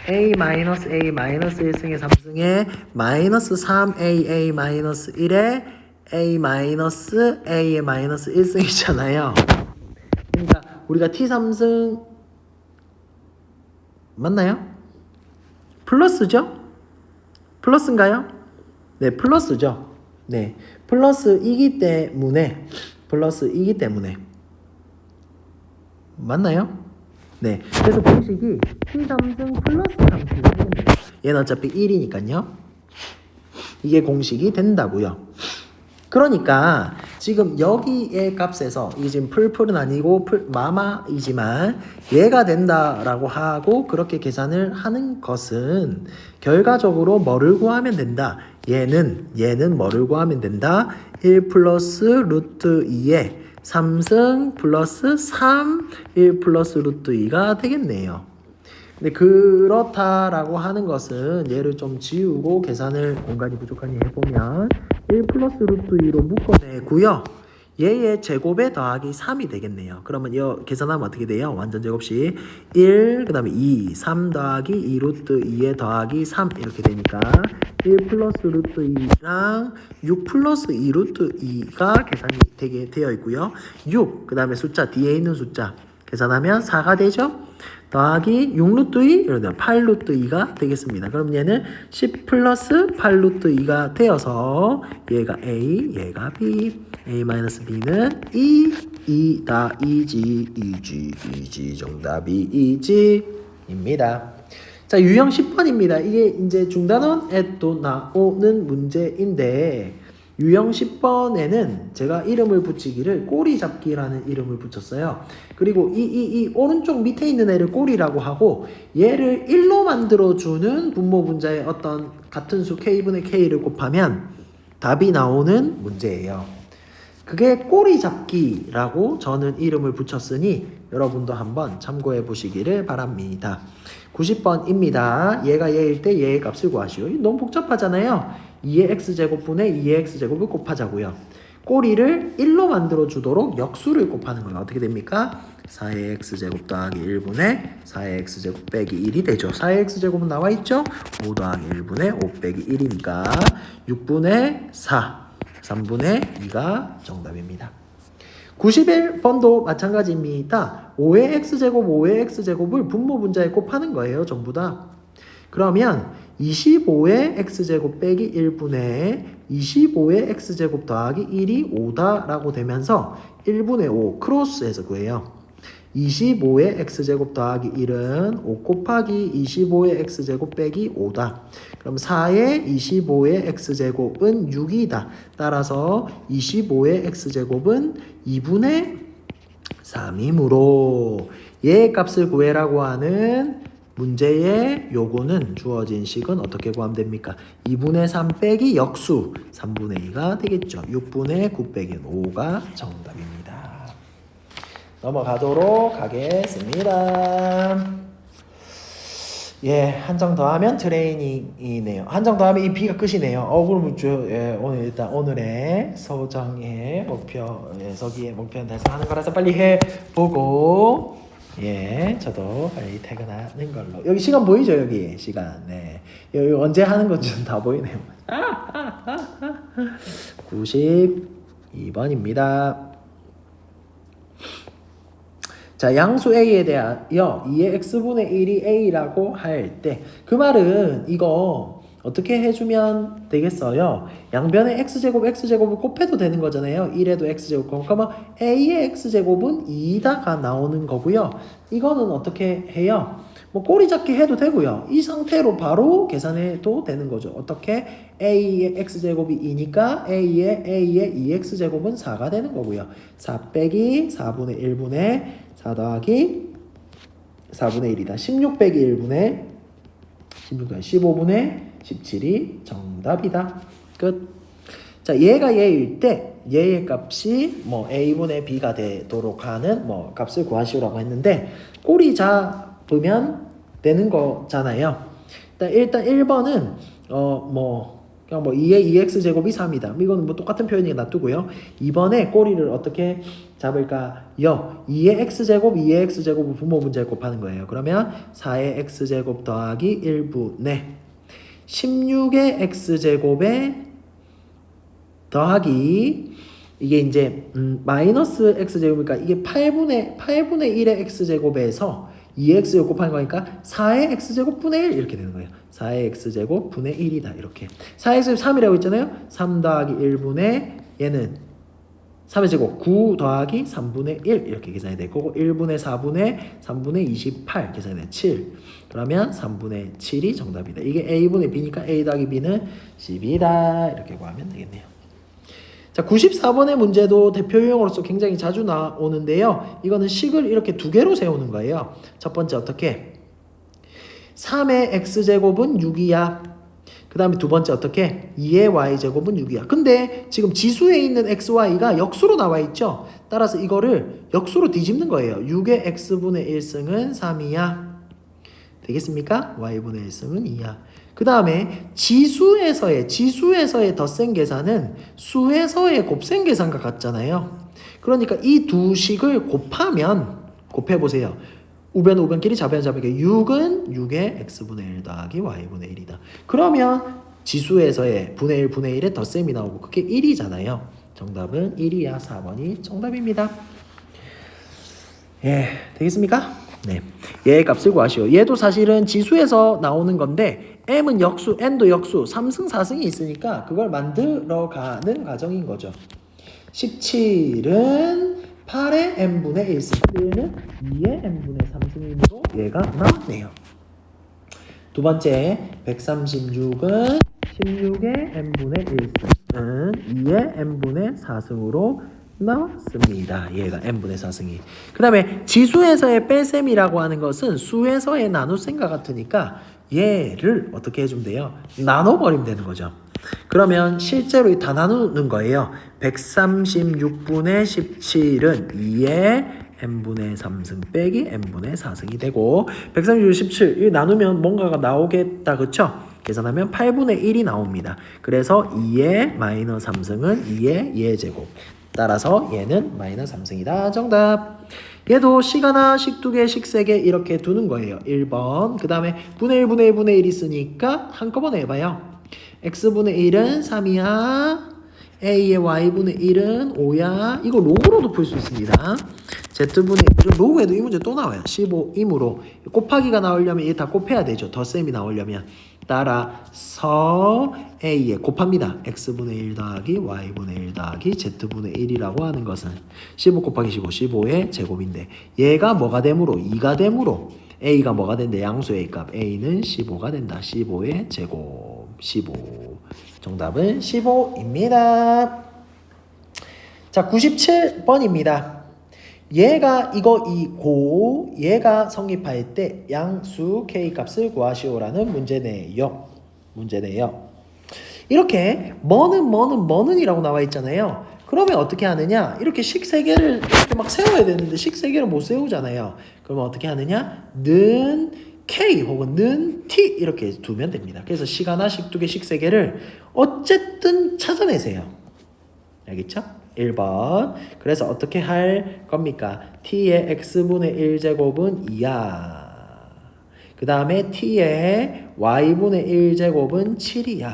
a 마이너스 a 마이너스 1승의 3승에 마이너스 3aa 마이너스 1에 a 마이너스 a의 마이너스 1승이잖아요. 그러니까 우리가 t3승 맞나요? 플러스죠? 플러스인가요? 네, 플러스죠. 네, 플러스이기 때문에 맞나요? 네, 그래서 공식이 t3승 플러스 3t 얘는 어차피 1이니까요. 이게 공식이 된다고요. 그러니까 지금 여기의 값에서 이게 지금 풀풀은 아니고 마마이지만 얘가 된다라고 하고 그렇게 계산을 하는 것은 결과적으로 뭐를 구하면 된다. 얘는 뭐를 구하면 된다. 1 플러스 루트 2에 3승 플러스 3 1 플러스 루트 2가 되겠네요. 근데 그렇다라고 하는 것은 얘를 좀 지우고 계산을 공간이 부족하니 해보면 1 플러스 루트 2로 묶어내고요. 얘의 제곱에 더하기 3이 되겠네요. 그러면 이 계산하면 어떻게 돼요? 완전 제곱식 1, 그 다음에 2, 3 더하기 2 루트 2에 더하기 3 이렇게 되니까 1 플러스 루트 2랑 6 플러스 2 루트 2가 계산이 되게 되어 있고요. 6, 그 다음에 숫자 뒤에 있는 숫자 계산하면 4가 되죠? 더하기 6루트 2, 이러면 8루트 2가 되겠습니다. 그럼 얘는 10 플러스 8루트 2가 되어서 얘가 A, 얘가 B, A 마이너스 B는 2다 2G 정답이 2G입니다. 자, 유형 10번입니다. 이게 이제 중단원에 또 나오는 문제인데 유형 10번에는 제가 이름을 붙이기를 꼬리 잡기라는 이름을 붙였어요. 그리고 이 오른쪽 밑에 있는 애를 꼬리라고 하고 얘를 1로 만들어주는 분모 분자의 어떤 같은 수 k분의 k를 곱하면 답이 나오는 문제예요. 그게 꼬리 잡기라고 저는 이름을 붙였으니 여러분도 한번 참고해 보시기를 바랍니다. 90번입니다. 얘가 얘일 때 얘의 값을 구하시오. 너무 복잡하잖아요. 2의 x제곱분의 2의 x제곱을 곱하자고요. 꼬리를 1로 만들어 주도록 역수를 곱하는 건 어떻게 됩니까? 4의 x제곱 더하기 1분의 4의 x제곱 빼기 1이 되죠. 4의 x제곱은 나와 있죠? 5 더하기 1분의 5 빼기 1이니까 6분의 4, 3분의 2가 정답입니다. 91번도 마찬가지입니다. 5의 x제곱, 5의 x제곱을 분모 분자에 곱하는 거예요. 전부 다. 그러면 25의 x제곱 빼기 1분의 25의 x제곱 더하기 1이 5다 라고 되면서 1분의 5 크로스해서 구해요. 25의 x제곱 더하기 1은 5 곱하기 25의 x제곱 빼기 5다. 그럼 4의 25의 x제곱은 6이다. 따라서 25의 x제곱은 2분의 3이므로 얘의 값을 구해라고 하는 문제의 요구는 주어진 식은 어떻게 구하면 됩니까? 2분의 3 빼기 역수 3분의 2가 되겠죠. 6분의 9 빼기 5가 정답입니다. 넘어가도록 하겠습니다. 예, 한 장 더 하면 트레이닝이네요. 한 장 더 하면 이 B가 끝이네요. 그럼 오늘 일단 오늘의 소정의 목표, 서기의 목표는 달성하는 거라서 빨리 해보고, 예, 저도 빨리 퇴근하는 걸로. 여기 시간 보이죠? 여기 시간. 네, 여기 언제 하는 건지는 다 보이네요. 92번입니다. 자, 양수 a에 대하여 2의 x분의 1이 a라고 할 때 그 말은 이거 어떻게 해주면 되겠어요? 양변에 x제곱을 곱해도 되는 거잖아요. 1에도 x제곱 그러면 a의 x제곱은 2다가 나오는 거고요. 이거는 어떻게 해요? 뭐 꼬리 잡기 해도 되고요. 이 상태로 바로 계산해도 되는 거죠. 어떻게? a의 x제곱이 2니까 a의 2x제곱은 4가 되는 거고요. 4 빼기 4분의 1분의 4 더하기 4분의 1이다. 16 빼기 1분의 16 더하기 15분의 17이 정답이다. 끝. 자, 얘가 얘일 때 얘의 값이 뭐 a분의 b가 되도록 하는 뭐 값을 구하시오라고 했는데 꼬리 잡으면 되는 거잖아요. 일단 1번은 그냥 뭐 2의 2x제곱이 3이다. 이거는 뭐 똑같은 표현이니까 놔두고요. 2번에 꼬리를 어떻게 잡을까요? 2의 x제곱을 분모분자에 곱하는 거예요. 그러면 4의 x제곱 더하기 1분의 16의 x제곱에 더하기 이게 이제 마이너스 x제곱이니까 이게 8분의 1의 x제곱에서 2x제곱 곱하는 거니까 4의 x제곱 분의 1 이렇게 되는 거예요. 4의 x제곱 분의 1이다. 이렇게 4의 x제곱 3이라고 했잖아요. 3 더하기 1분의 얘는 3의 제곱 9 더하기 3분의 1 이렇게 계산이 될 거고 1분의 4분의 3분의 28 계산이 돼 7. 그러면 3분의 7이 정답이다. 이게 a분의 b니까 a 더하기 b는 10이다. 이렇게 구하면 되겠네요. 자, 94번의 문제도 대표 유형으로서 굉장히 자주 나오는데요. 이거는 식을 이렇게 두 개로 세우는 거예요. 첫 번째 어떻게? 3의 x제곱은 6이야. 그 다음에 두 번째 어떻게? 2의 y제곱은 6이야. 근데 지금 지수에 있는 xy가 역수로 나와 있죠. 따라서 이거를 역수로 뒤집는 거예요. 6의 x분의 1승은 3이야. 되겠습니까? y분의 1승은 2야. 그 다음에 지수에서의 덧셈 계산은 수에서의 곱셈 계산과 같잖아요. 그러니까 이 두 식을 곱해보세요. 우변끼리 좌변끼리 6은 6의 x분의 1 더하기 y분의 1이다. 그러면 지수에서의 분의 1, 분의 1의 덧셈이 나오고 그게 1이잖아요. 정답은 1이야. 4번이 정답입니다. 예, 되겠습니까? 네, 얘의 값을 구하시오. 얘도 사실은 지수에서 나오는 건데 m은 역수, n도 역수, 3승, 4승이 있으니까 그걸 만들어가는 과정인 거죠. 17은 8의 n분의 1승, 1은 2의 n분의 3승이므로 얘가 나왔네요. 두 번째, 136은 16의 n분의 1승은 2의 n분의 4승으로 나왔습니다. 얘가 n분의 4승이. 그 다음에 지수에서의 뺄셈이라고 하는 것은 수에서의 나눗셈과 같으니까 얘를 어떻게 해주면 돼요? 나눠버리면 되는 거죠. 그러면 실제로 다 나누는 거예요. 136분의 17은 2의 n분의 3승 빼기 n분의 4승이 되고 136, 17 나누면 뭔가가 나오겠다. 그쵸? 계산하면 8분의 1이 나옵니다. 그래서 2의 마이너스 3승은 2의 예제곱. 따라서 얘는 마이너스 3승이다. 정답. 얘도 식 하나, 식 두 개, 식 세 개 이렇게 두는 거예요. 1번. 그 다음에 분의 1, 분의 1, 분의 1 있으니까 한꺼번에 해봐요. x분의 1은 3이야. a의 y분의 1은 5야. 이거 로그로도 풀 수 있습니다. z분의 1은 로그에도 이 문제 또 나와요. 15임으로 곱하기가 나오려면 얘 다 곱해야 되죠. 덧셈이 나오려면. 따라서 a에 곱합니다. x분의 1 더하기 y분의 1 더하기 z분의 1이라고 하는 것은 15 곱하기 15, 15의 제곱인데 얘가 뭐가 되므로 2가 되므로 a가 뭐가 된대? 양수 a값 a는 15가 된다. 15의 제곱 15. 정답은 15입니다. 자, 97번입니다. 얘가 이거 이고 얘가 성립할 때 양수 k 값을 구하시오라는 문제네요. 이렇게 뭐는이라고 나와 있잖아요. 그러면 어떻게 하느냐? 이렇게 식 세 개를 이렇게 막 세워야 되는데 식 세 개를 못 세우잖아요. 그러면 어떻게 하느냐? 는 k 혹은 는 t 이렇게 두면 됩니다. 그래서 식 하나, 식 두 개, 식 세 개를 어쨌든 찾아내세요. 알겠죠? 1번. 그래서 어떻게 할 겁니까? t의 x분의 1제곱은 2야. 그 다음에 t의 y분의 1제곱은 7이야.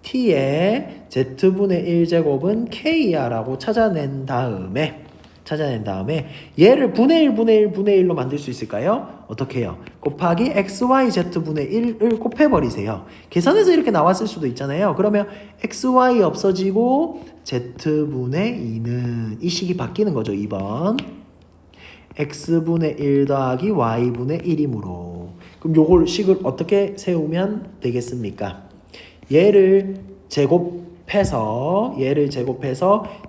t의 z분의 1제곱은 k야 라고 찾아낸 다음에 찾아낸 다음에 얘를 분의 1, 분의 1, 분의 1로 만들 수 있을까요? 어떻게 해요? 곱하기 xyz분의 1을 곱해버리세요. 계산해서 이렇게 나왔을 수도 있잖아요. 그러면 xy 없어지고 z분의 2는 이 식이 바뀌는 거죠. 2번. x분의 1 더하기 y분의 1이므로 그럼 요걸 식을 어떻게 세우면 되겠습니까? 얘를 제곱해서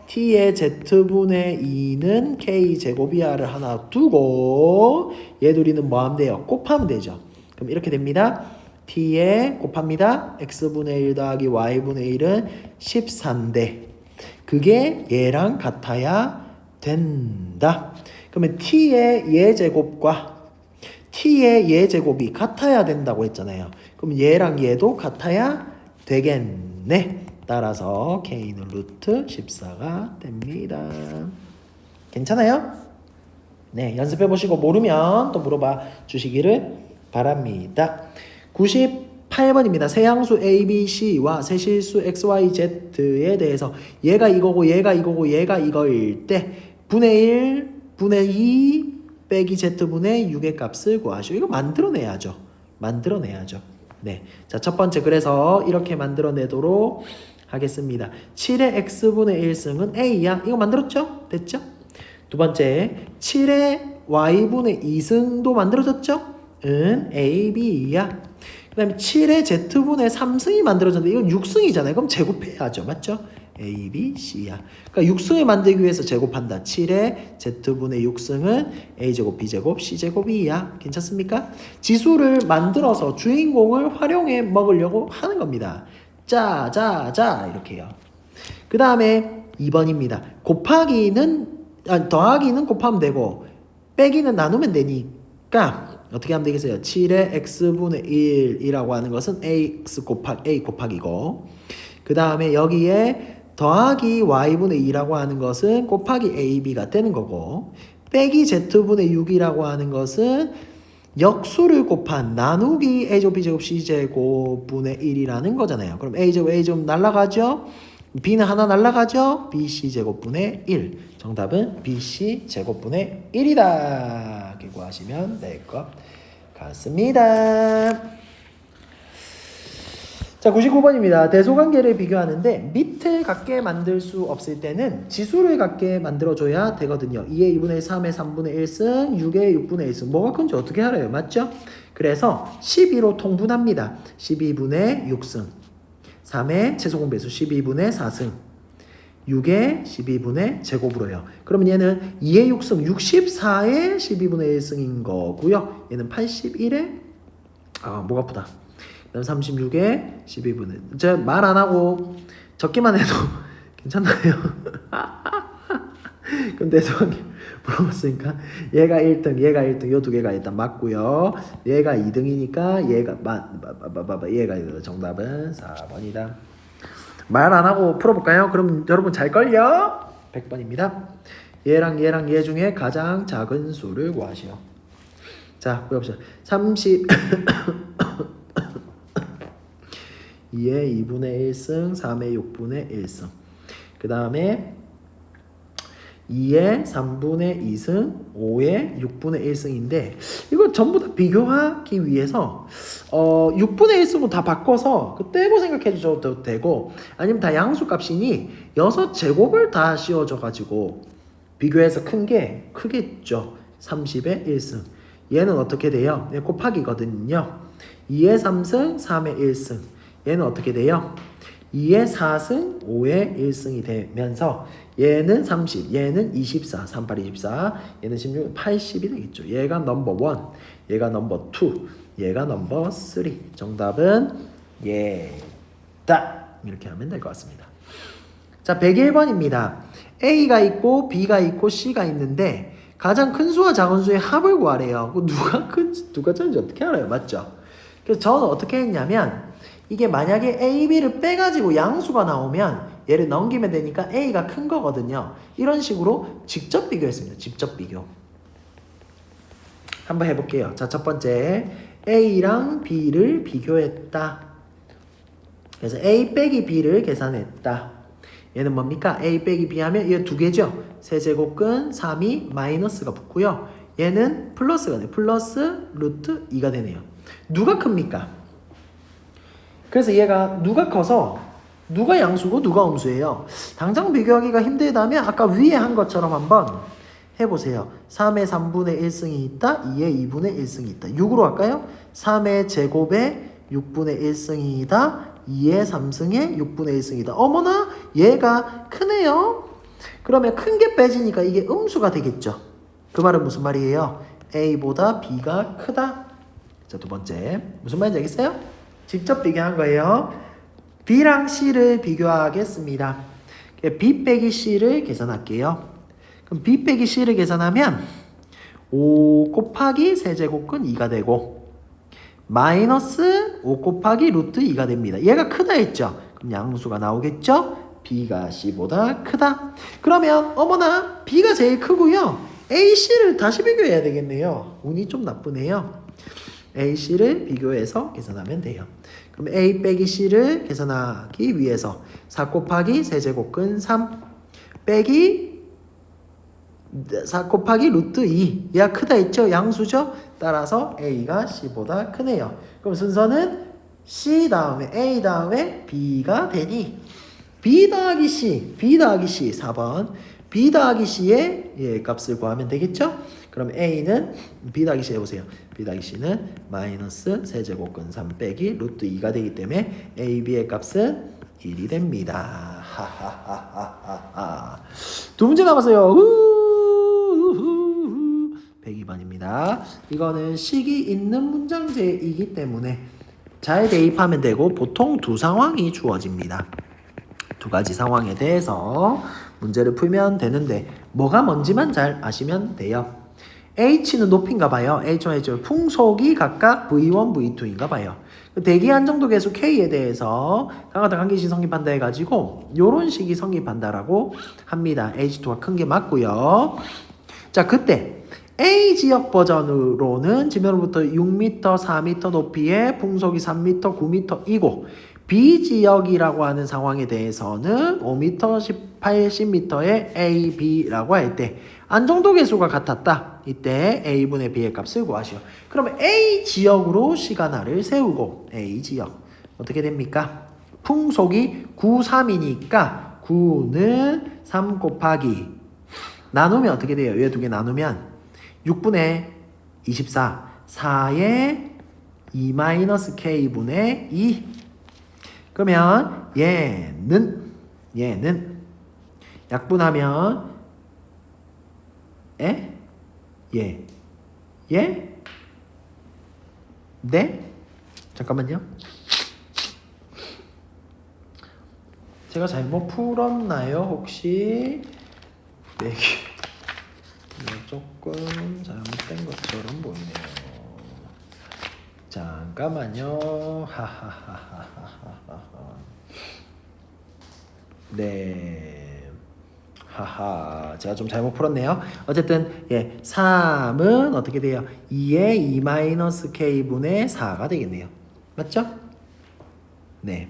t의 z분의 2는 k제곱이야를 하나 두고 얘 둘이는 뭐 하면 돼요? 곱하면 되죠. 그럼 이렇게 됩니다. t에 곱합니다. x분의 1 더하기 y분의 1은 14인데 그게 얘랑 같아야 된다. 그러면 t의 예제곱과 t의 예제곱이 같아야 된다고 했잖아요. 그럼 얘랑 얘도 같아야 되겠네. 따라서 k는 루트 14가 됩니다. 괜찮아요? 네, 연습해 보시고 모르면 또 물어봐 주시기를 바랍니다. 98번입니다. 세항수 a, b, c와 세실수 x, y, z에 대해서 얘가 이거고 얘가 이거고 얘가 이거일 때 분의 1, 분의 2 빼기 z분의 6의 값을 구하시오. 이거 만들어내야죠. 네, 자, 첫 번째 그래서 이렇게 만들어내도록 하겠습니다. 7의 x분의 1승은 a야. 이거 만들었죠? 됐죠? 두 번째 7의 y분의 2승도 만들어졌죠? 은 a, b야. 그 다음에 7의 z분의 3승이 만들어졌는데 이건 6승이잖아요. 그럼 제곱해야죠. 맞죠? a, b, c야. 그러니까 6승을 만들기 위해서 제곱한다. 7의 z분의 6승은 a제곱, b제곱, c제곱이야. 괜찮습니까? 지수를 만들어서 주인공을 활용해 먹으려고 하는 겁니다. 자 이렇게요. 그 다음에 2번입니다. 더하기는 곱하면 되고 빼기는 나누면 되니까 어떻게 하면 되겠어요? 7의 x분의 1이라고 하는 것은 a 곱하기고 그 다음에 여기에 더하기 y분의 2라고 하는 것은 곱하기 ab가 되는 거고 빼기 z분의 6이라고 하는 것은 역수를 곱한 나누기 a제곱 b제곱 c제곱분의 1이라는 거잖아요. 그럼 a제곱 날라가죠? b는 하나 날라가죠? bc제곱분의 1. 정답은 bc제곱분의 1이다. 이렇게 구하시면 될 것 같습니다. 자, 99번입니다. 대소관계를 비교하는데 밑을 같게 만들 수 없을 때는 지수를 같게 만들어줘야 되거든요. 2의 2분의 1, 3의 3분의 1승, 6의 6분의 1승. 뭐가 큰지 어떻게 알아요? 맞죠? 그래서 12로 통분합니다. 12분의 6승, 3의 최소공배수 12분의 4승, 6의 12분의 제곱으로요. 그러면 얘는 2의 6승, 64의 12분의 1승인 거고요. 얘는 81의 목 아프다. 그다음 36에 12분의 제가 말 안 하고 적기만 해도 괜찮나요? 그럼 대소관계 물어봤으니까 얘가 1등 요 두 개가 일단 맞고요. 얘가 2등이니까 얘가 정답은 4번이다. 말 안 하고 풀어볼까요? 그럼 여러분 잘걸요? 100번입니다. 얘랑 얘 중에 가장 작은 수를 구하시오. 자, 구해봅시다. 2의 2분의 1승, 3의 6분의 1승. 그 다음에 2의 3분의 2승, 5의 6분의 1승인데 이거 전부 다 비교하기 위해서 6분의 1승으로 다 바꿔서 그때고 생각해 주셔도 되고 아니면 다 양수값이니 6제곱을 다 씌워줘 가지고 비교해서 큰 게 크겠죠. 30의 1승. 얘는 어떻게 돼요? 얘 곱하기거든요. 2의 3승, 3의 1승. 얘는 어떻게 돼요? 2의 4승, 5의 1승이 되면서 얘는 30, 얘는 24, 38, 24, 얘는 16, 80이 되겠죠. 얘가 넘버 1, 얘가 넘버 2, 얘가 넘버 3. 정답은 얘다. 이렇게 하면 될 것 같습니다. 자, 101번입니다. A가 있고 B가 있고 C가 있는데 가장 큰 수와 작은 수의 합을 구하래요. 누가 큰지 누가 작은지 어떻게 알아요? 맞죠? 그래서 저는 어떻게 했냐면 이게 만약에 A, B를 빼가지고 양수가 나오면 얘를 넘기면 되니까 A가 큰 거거든요. 이런 식으로 직접 비교했습니다. 직접 비교. 한번 해볼게요. 자, 첫 번째 A랑 B를 비교했다. 그래서 A 빼기 B를 계산했다. 얘는 뭡니까? A 빼기 B 하면 얘 두 개죠? 세제곱근 3이 마이너스가 붙고요. 얘는 플러스가 돼요. 플러스 루트 2가 되네요. 누가 큽니까? 그래서 얘가 누가 커서 누가 양수고 누가 음수예요. 당장 비교하기가 힘들다면 아까 위에 한 것처럼 한번 해보세요. 3의 3분의 1승이 있다. 2의 2분의 1승이 있다. 6으로 할까요? 3의 제곱에 6분의 1승이다. 2의 3승에 6분의 1승이다. 어머나 얘가 크네요. 그러면 큰 게 빼지니까 이게 음수가 되겠죠. 그 말은 무슨 말이에요? A보다 B가 크다. 자, 두 번째 무슨 말인지 알겠어요? 직접 비교한 거예요. B랑 C를 비교하겠습니다. B 빼기 C를 계산할게요. 그럼 B 빼기 C를 계산하면 5 곱하기 세제곱근 2가 되고 마이너스 5 곱하기 루트 2가 됩니다. 얘가 크다 했죠? 그럼 양수가 나오겠죠? B가 C보다 크다. 그러면 어머나 B가 제일 크고요. A, C를 다시 비교해야 되겠네요. 운이 좀 나쁘네요. A, C를 비교해서 계산하면 돼요. 그럼 A 빼기 C를 계산하기 위해서 4 곱하기 세제곱근 3 빼기 4 곱하기 루트 2. 얘가 크다 했죠? 양수죠? 따라서 A가 C보다 크네요. 그럼 순서는 C 다음에 A 다음에 B가 되니 B 더하기 C, B 더하기 C 4번 B 더하기 C의 예, 값을 구하면 되겠죠? 그럼 A는 B 더하기 C 해보세요. B 더하기 C는 마이너스 세제곱근 3 빼기 루트 2가 되기 때문에 A, B의 값은 1이 됩니다. 하하하하하. 두 문제 남았어요. 102번입니다. 이거는 식이 있는 문장제이기 때문에 잘 대입하면 되고 보통 두 상황이 주어집니다. 두 가지 상황에 대해서 문제를 풀면 되는데 뭐가 뭔지만 잘 아시면 돼요. H는 높이인가 봐요. H1, H2 풍속이 각각 V1, V2인가 봐요. 대기 안정도 계수 K에 대해서 다같은 관계식 성립한다 해가지고 요런 식이 성립한다라고 합니다. H2가 큰 게 맞고요. 자, 그때 A 지역 버전으로는 지면으로부터 6m, 4m 높이의 풍속이 3m, 9m이고 B 지역이라고 하는 상황에 대해서는 5m, 80m의 A, B라고 할 때 안정도 계수가 같았다. 이때 A분의 B의 값을 구하시오. 그러면 A 지역으로 시간화를 세우고 A 지역 어떻게 됩니까? 풍속이 9, 3이니까 9는 3 곱하기 나누면 어떻게 돼요? 얘 두 개 나누면 6분의 24 4의 2-K분의 2 그러면 얘는 약분하면 네? 잠깐만요. 제가 잘못 풀었나요? 혹시 네. 조금 잘못된 것처럼 보이네요. 잠깐만요. 하하하하하하. 네. 하하. 제가 좀 잘못 풀었네요. 어쨌든 예, 3은 어떻게 돼요? 2의 2-K분의 4가 되겠네요. 맞죠? 네.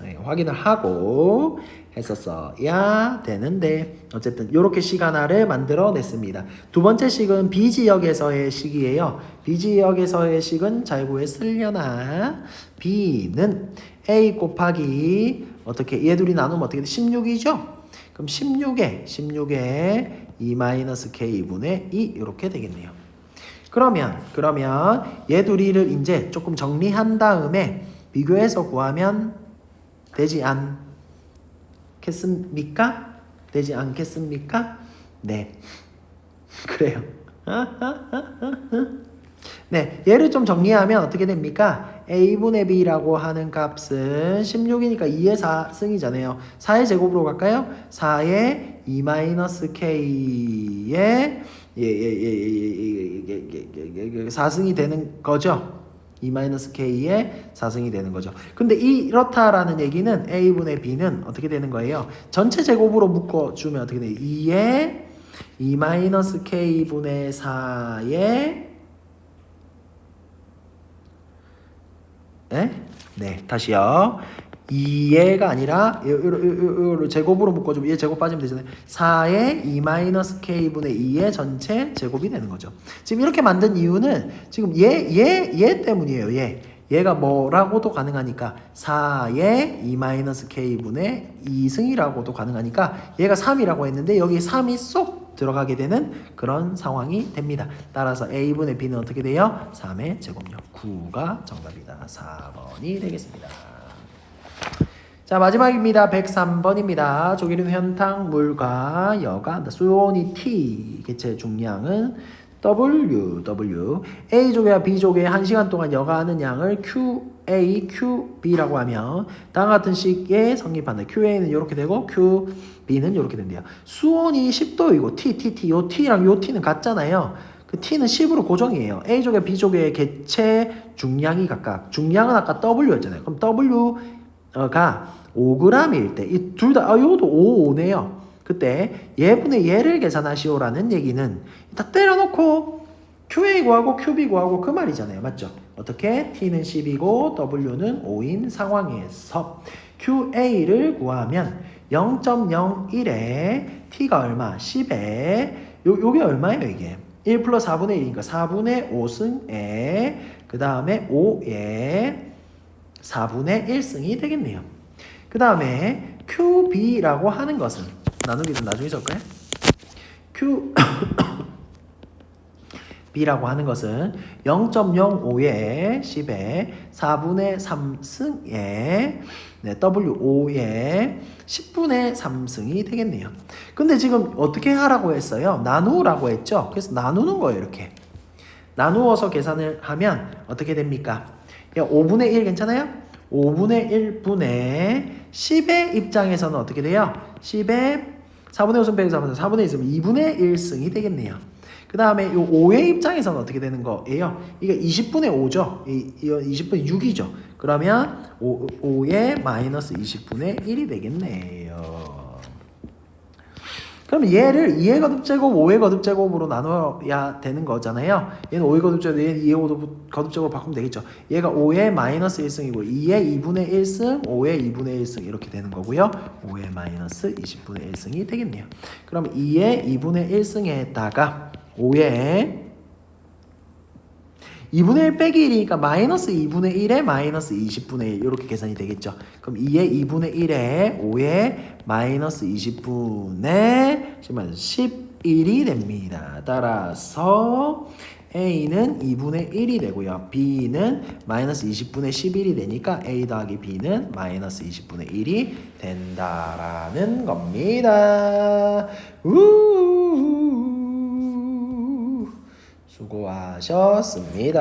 네, 확인을 하고 했었어야 되는데 어쨌든 이렇게 시간화를 만들어냈습니다. 두 번째 식은 B지역에서의 식이에요. B지역에서의 식은 잘 구했으려나? B는 A 곱하기 어떻게 얘 둘이 나누면 어떻게 돼? 16이죠? 그럼 16에 2-K분의 2 이렇게 되겠네요. 그러면 얘 둘이를 이제 조금 정리한 다음에 비교해서 구하면 되지 않겠습니까? 되지 않겠습니까? 네. 그래요. 네, 얘를 좀 정리하면 어떻게 됩니까? A분의 B라고 하는 값은 16이니까 2의 4승이잖아요. 4의 제곱으로 갈까요? 4의 2-K의 4승이 되는 거죠. 2-K의 4승이 되는 거죠. 근데 이렇다라는 얘기는 A분의 B는 어떻게 되는 거예요? 전체 제곱으로 묶어주면 어떻게 돼요? 2의 2-K분의 4의 네, 다시요. 2얘가 아니라 요 제곱으로 묶어주면 얘 제곱 빠지면 되잖아요. 4의 2-k분의 2의 전체 제곱이 되는 거죠. 지금 이렇게 만든 이유는 지금 얘 때문이에요. 얘가 뭐라고도 가능하니까 4의 2-k분의 2승이라고도 가능하니까 얘가 3이라고 했는데 여기 3이 쏙 들어가게 되는 그런 상황이 됩니다. 따라서 A분의 B는 어떻게 돼요? 3의 제곱력 9가 정답이다. 4번이 되겠습니다. 자, 마지막입니다. 103번입니다. 조기름 현탕 물과 여가 수온이 T 개체 중량은 W A족이와 B족의 1시간 동안 여가하는 양을 QA, QB라고 하면 다음 같은 식에 성립한다. QA는 이렇게 되고 QB는 이렇게 된대요. 수온이 10도이고 요 T랑 요 T는 같잖아요. 그 T는 10으로 고정이에요. A족과 B족의 개체 중량이 각각 중량은 아까 W였잖아요. 그럼 W가 5g일 때 이 둘 다 이것도 5네요. 그때 얘분의 얘를 계산하시오라는 얘기는 다 때려놓고 QA 구하고 QB 구하고 그 말이잖아요. 맞죠? 어떻게? T는 10이고 W는 5인 상황에서 QA를 구하면 0.01에 T가 얼마? 10에 요게 얼마예요 이게? 1 플러스 4분의 1이니까 4분의 5승에 그 다음에 5에 4분의 1승이 되겠네요. 그 다음에 QB라고 하는 것은 나누기는 나중에 적을까요? B라고 하는 것은 0.05에 10에 4분의 3승에 W5에 10분의 3승이 되겠네요. 근데 지금 어떻게 하라고 했어요? 나누라고 했죠? 그래서 나누는 거예요. 이렇게 나누어서 계산을 하면 어떻게 됩니까? 5분의 1 괜찮아요? 5분의 1분의 10의 입장에서는 어떻게 돼요? 10의 4분의 5승 빼기 4분의 1 있으면 2분의 1승이 되겠네요. 그 다음에 이 5의 입장에서는 어떻게 되는 거예요? 이게 20분의 5죠. 이 20분의 6이죠. 그러면 5의 마이너스 20분의 1이 되겠네요. 그럼 얘를 2의 거듭제곱, 5의 거듭제곱으로 나눠야 되는 거잖아요. 얘는 5의 거듭제곱, 얘는 2의 거듭제곱 바꾸면 되겠죠. 얘가 5의 마이너스 1승이고 2의 2분의 1승, 5의 2분의 1승 이렇게 되는 거고요. 5의 마이너스 20분의 1승이 되겠네요. 그럼 2의 2분의 1승에다가 5의 2분의 1 빼기 1이니까 마이너스 2분의 1에 마이너스 20분의 1 이렇게 계산이 되겠죠. 그럼 2의 2분의 1에 5의 마이너스 20분의 11이 됩니다. 따라서 A는 2분의 1이 되고요. B는 마이너스 20분의 11이 되니까 A 더하기 B는 마이너스 20분의 1이 된다라는 겁니다. 수고하셨습니다.